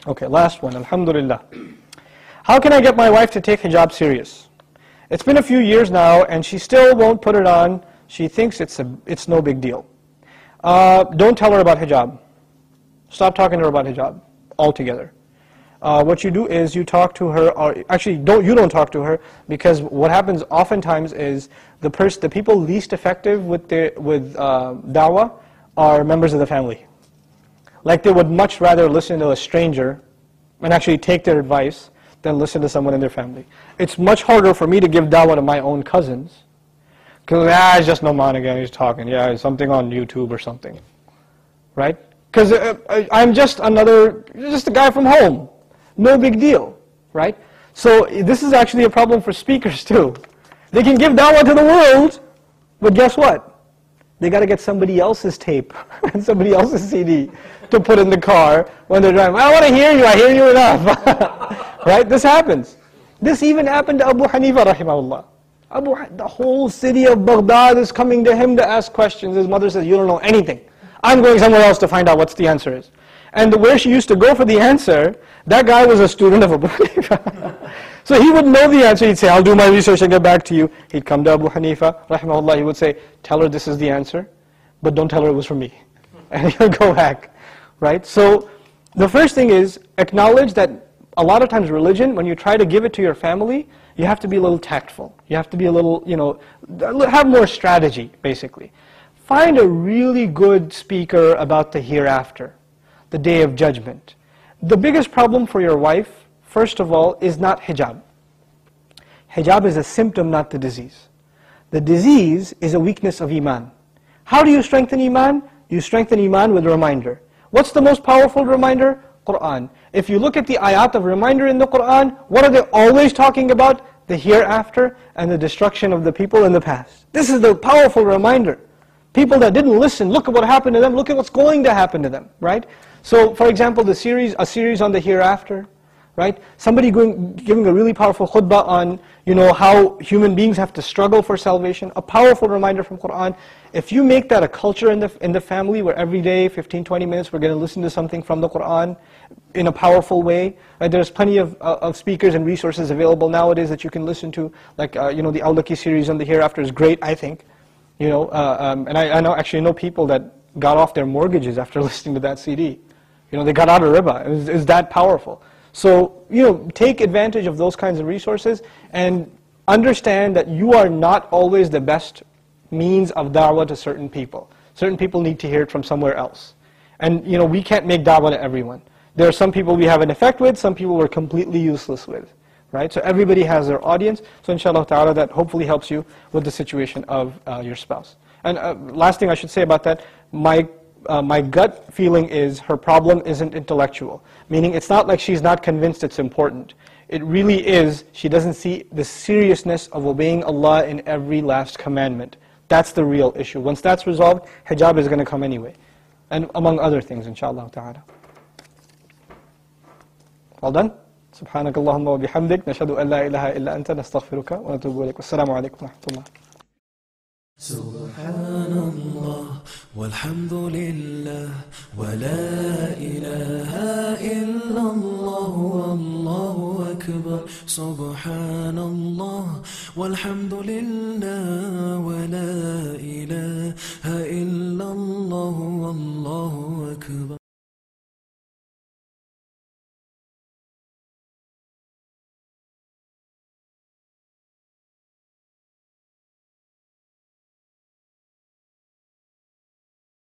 Okay, last one, alhamdulillah. How can I get my wife to take hijab serious? It's been a few years now and she still won't put it on. She thinks it's no big deal. Don't tell her about hijab. Stop talking to her about hijab altogether. What you do is you talk to her, or actually you don't talk to her, because what happens oftentimes is the people least effective with da'wah are members of the family. Like they would much rather listen to a stranger and actually take their advice than listen to someone in their family. It's much harder for me to give da'wah to my own cousins, because it's just Nouman again, he's talking, it's something on YouTube or something, right? Because I'm just a guy from home, no big deal, right? So this is actually a problem for speakers too. They can give da'wah to the world, but guess what? They got to get somebody else's tape and somebody else's CD to put in the car when they're driving. I want to hear you, I hear you enough. Right? This happens. This even happened to Abu Hanifa rahimahullah. The whole city of Baghdad is coming to him to ask questions. His mother says, you don't know anything. I'm going somewhere else to find out what the answer is. And where she used to go for the answer, that guy was a student of Abu Hanifa. So he would know the answer. He'd say, I'll do my research and get back to you. He'd come to Abu Hanifa, rahimahullah. He would say, tell her this is the answer, but don't tell her it was from me. And he'll go back, right? So the first thing is acknowledge that a lot of times religion, when you try to give it to your family, you have to be a little tactful. You have to be a little, have more strategy, basically. Find a really good speaker about the hereafter, the day of judgment. The biggest problem for your wife, first of all, is not hijab. Hijab is a symptom, not the disease. The disease is a weakness of iman. How do you strengthen iman? You strengthen iman with reminder. What's the most powerful reminder? Quran. If you look at the ayat of reminder in the Quran, what are they always talking about? The hereafter and the destruction of the people in the past. This is the powerful reminder. People that didn't listen, look at what happened to them, look at what's going to happen to them, right? So, for example, a series on the hereafter, right? Somebody giving a really powerful khutbah on, how human beings have to struggle for salvation. A powerful reminder from Quran. If you make that a culture in the family, where every day, 15, 20 minutes, we're going to listen to something from the Quran in a powerful way. Right? There's plenty of speakers and resources available nowadays that you can listen to. Like, the Al-Laki series on the hereafter is great, I think. And I know people that got off their mortgages after listening to that CD. They got out of riba. It was that powerful. So, take advantage of those kinds of resources and understand that you are not always the best means of da'wah to certain people. Certain people need to hear it from somewhere else. And, we can't make da'wah to everyone. There are some people we have an effect with, some people we're completely useless with. Right? So everybody has their audience. So inshallah ta'ala, that hopefully helps you with the situation of your spouse. And last thing I should say about that, my gut feeling is her problem isn't intellectual. Meaning it's not like she's not convinced it's important. It really is, she doesn't see the seriousness of obeying Allah in every last commandment. That's the real issue. Once that's resolved, hijab is going to come anyway. And among other things, inshallah ta'ala. All done? سبحانك اللهم وبحمدك نشهد أن لا إله إلا أنت نستغفرك ونتوب إليك والسلام عليكم ورحمة الله. سبحان الله والحمد لله ولا إله إلا الله والله أكبر. سبحان الله والحمد لله ولا إله